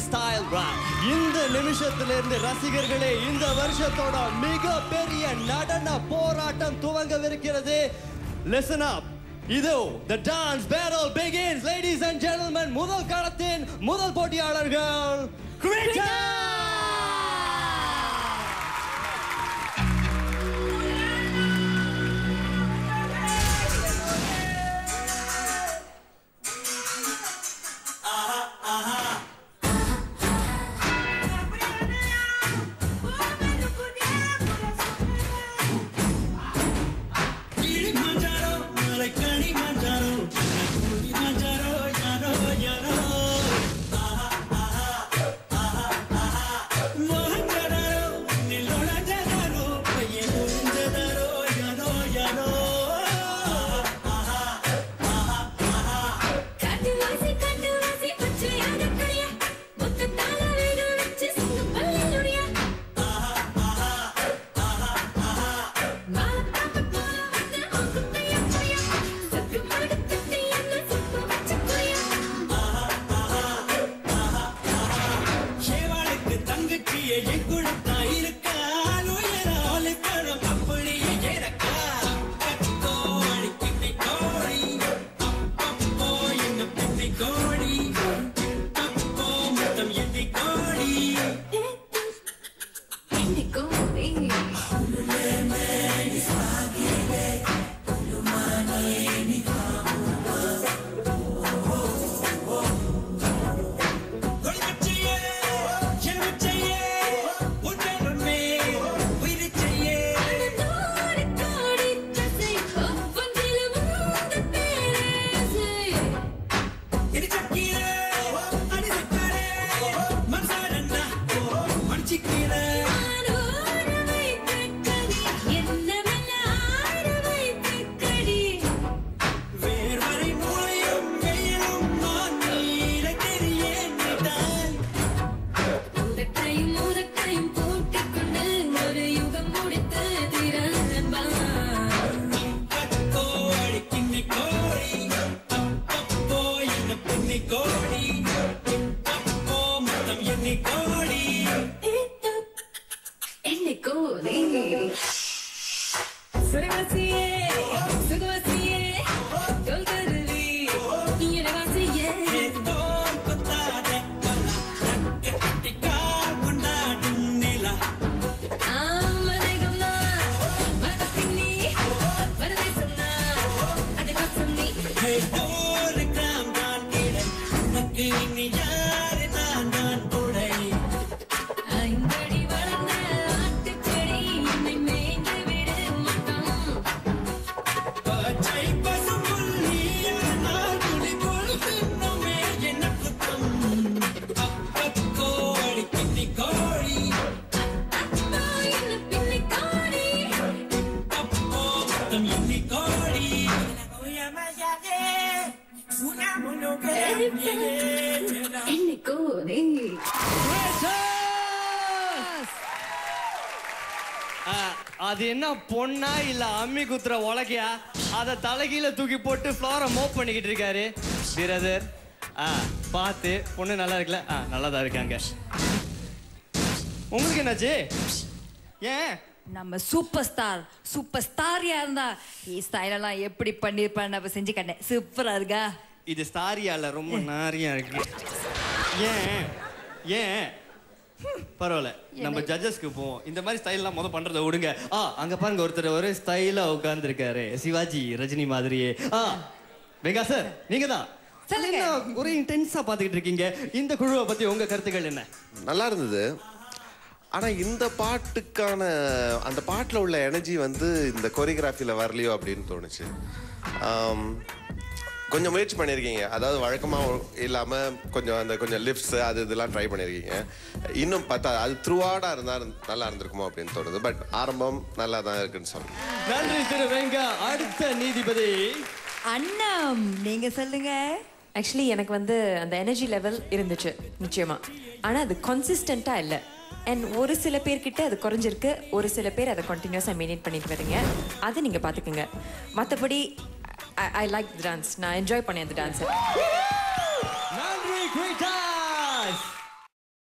Style rap. இந்த நிமிஷத்திலிருந்து ரசிகர்களே இந்த வருஷத்தோட மிகப்பெரிய நடன போராட்டம் துவங்கவிருக்கிறது. Listen up. இதோ the dance battle begins, ladies and gentlemen. முதல் களத்தின் முதல் போட்டியாளர்கள் கிரேட்டா. அது என்ன பொண்ணா இல்ல அம்மி குத்துற உலகையா? அதை தலைகீழ தூக்கி போட்டு ஃப்ளோரை மோப் பண்ணிக்கிட்டு இருக்காரு பிரதர். பார்த்து பொண்ணு நல்லா இருக்குல்ல? நல்லா தான் இருக்காங்க. உங்களுக்கு என்னாச்சு? ஏன் நம்ம சூப்பர் ஸ்டாரியா இருந்தா ஸ்டைலெல்லாம் எப்படி பண்ணிருப்பான்னு நம்ம செஞ்சு கண்டேன். சூப்பரா இருக்கா? இது ஸ்டாரியால ரொம்ப நாரியா இருக்கு. ஏன் ஏன் பரவாயில்ல, நம்ம ஜட்ஜஸ்க்கு போவோம். இந்த மாதிரி ஸ்டைல்லாம் முத பண்றதை விடுங்க. அங்க பாருங்க, ஒருத்தர் ஒரு ஸ்டைலா உட்கார்ந்து இருக்காரு, சிவாஜி ரஜினி மாதிரியே. வெங்கா சார், நீங்க தான் ஒரே இன்டென்ஸா பாத்துக்கிட்டு இருக்கீங்க. இந்த குழுவை பத்தி உங்க கருத்துக்கள் என்ன? நல்லா இருந்தது. ஆனா இந்த பாட்டுக்கான அந்த பாட்டுல உள்ள எனர்ஜி வந்து இந்த கோரியோகிராஃபில வரலையோ அப்படின்னு தோணுச்சு. கொஞ்சம் முயற்சி பண்ணியிருக்கீங்க. அதாவது வழக்கமாக இல்லாமல் கொஞ்சம் லிஃப்ட்ஸ் இதெல்லாம் ட்ரை பண்ணியிருக்கீங்க. இன்னும் பார்த்தா அது த்ரூவாடாக இருந்தால் நல்லா இருந்திருக்குமோ அப்படின்னு தோணுது. பட் ஆரம்பம் நல்லா தான் இருக்குன்னு சொல்லுங்க. நன்றி திரு வெங்கா. அடுத்த நீதிபதி அண்ணம், நீங்க சொல்லுங்க. ஆக்சுவலி எனக்கு வந்து அந்த எனர்ஜி லெவல் இருந்துச்சு நிச்சயமா. ஆனால் அது கன்சிஸ்டண்ட்டாக இல்லை. அண்ட் ஒரு சில பேர்கிட்ட அது குறைஞ்சிருக்கு, ஒரு சில பேர் அதை கண்டினியூஸாக மெயின்டைன் பண்ணிட்டு வரீங்க. அதை நீங்கள் பார்த்துக்குங்க. மற்றபடி I like the dance. நான் என்ஜாய் பண்ணேன் அந்த டான்ஸை. நன்றி கிரேட்டா.